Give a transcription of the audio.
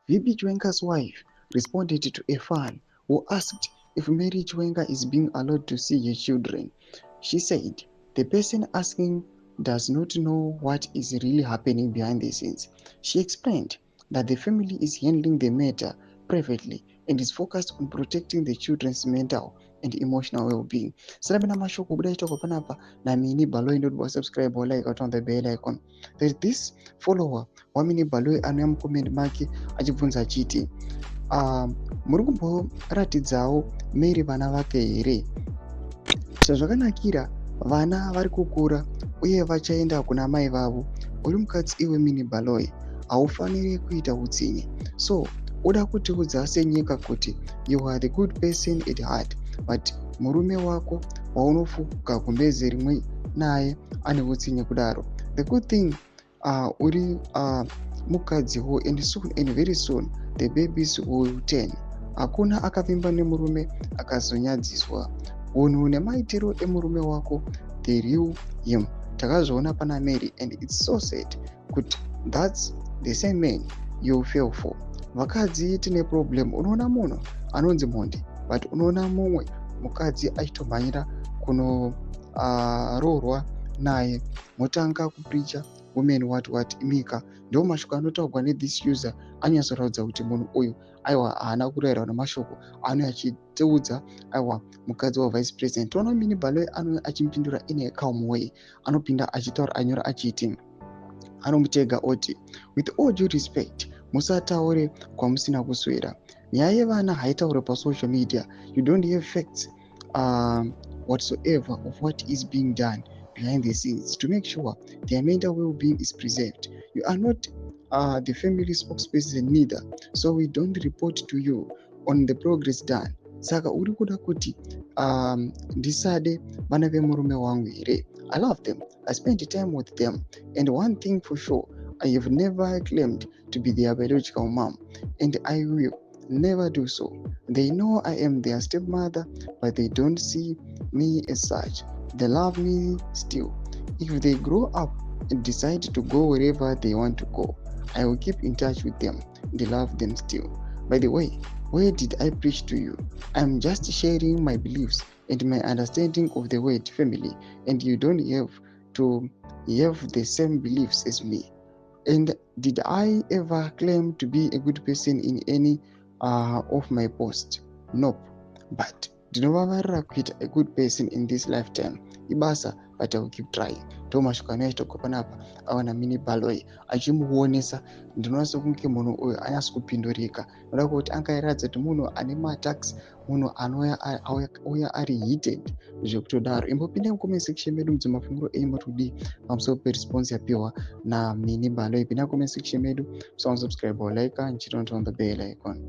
VP Chwenga's wife responded to a fan who asked if Mary Chwenga is being allowed to see her children. She said, the person asking does not know what is really happening behind the scenes. She explained that the family is handling the matter privately and is focused on protecting the children's mental and emotional well-being. Salabina mashoko buda itoko panapa na mini baloi ndot subscribe or like on the bell icon. There's this follower wa mini baloi anoyam comment make achibvunza achiti muri kumboratidzawo Mary vana vake here? Zvazvakanakira vana vari kukura uye vachaenda kuna mai vavo. Uri mukadzi iwe mini baloi haufaniri kuita utsinye. So uda kutiudza senyika kuti you are the good person at heart, but murume wako waunofuka kumbezi rimwe naye ane utsinye kudaro. The good thing uri mukadziwo, and soon and very soon the babies will turn. Hakuna akavimba nemurume akazonyadziswa. Unhu nemaitiro emurume wako, the real him. Takazviona pana Mary, and it's so sad kuti that's the same man you fell for. Vakadzi tine problem. Unoona munhu anonzi Mondi, but unoona mumwe mukadzi achitomhanyira kunororwa naye, motanga kupricha women what imika. Ndo mashoko anotaurwa nethis user anyatsoratidza kuti munhu uyu aiwa haana kurayirwa nemashoko anouya achitiudza aiwa mukadzi wavice president. Toona mini baloi anouya achimupindura in a calm way, anopinda achitaura anyora achiti anomutega oti, with all due respect, musataure kwamusina kuswera. Nyaya yevana haitaure pasocial media. You don't have facts whatsoever of what is being done behind the scenes to make sure their mental well-being is preserved. You are not the family spokesperson neither, so we don't report to you on the progress done. Saka uri kuda kuti ndisade vana vemurume wangu here? I love them. I spend time with them. And one thing for sure, I have never claimed to be their biological mom, and I will never do so. They know I am their stepmother, but they don't see me as such. They love me still. If they grow up and decide to go wherever they want to go, I will keep in touch with them. They love them still. By the way, where did I preach to you? I'm just sharing my beliefs and my understanding of the word family, and you don't have to have the same beliefs as me. And did I ever claim to be a good person in any of my posts? Nope. But ndinovavarira kuita a good person in this lifetime. Ibasa, but I will keep trying. Tomashoko anoitoko panapa awana mini baloi achimuonesa. Ndinoona sekunge munhu uyu anyatso kupindurika. Noda kuti angairatidza kuti munhu ane matax, munhu anouya ari heated zvekutodaro. Imbopinda mucomment section medu mudzi mafunguro enyu matudi pamusoro peresponse yapiwa namini baloi. Pinda mucomment section medu, subscribe or like and turn on the bell icon.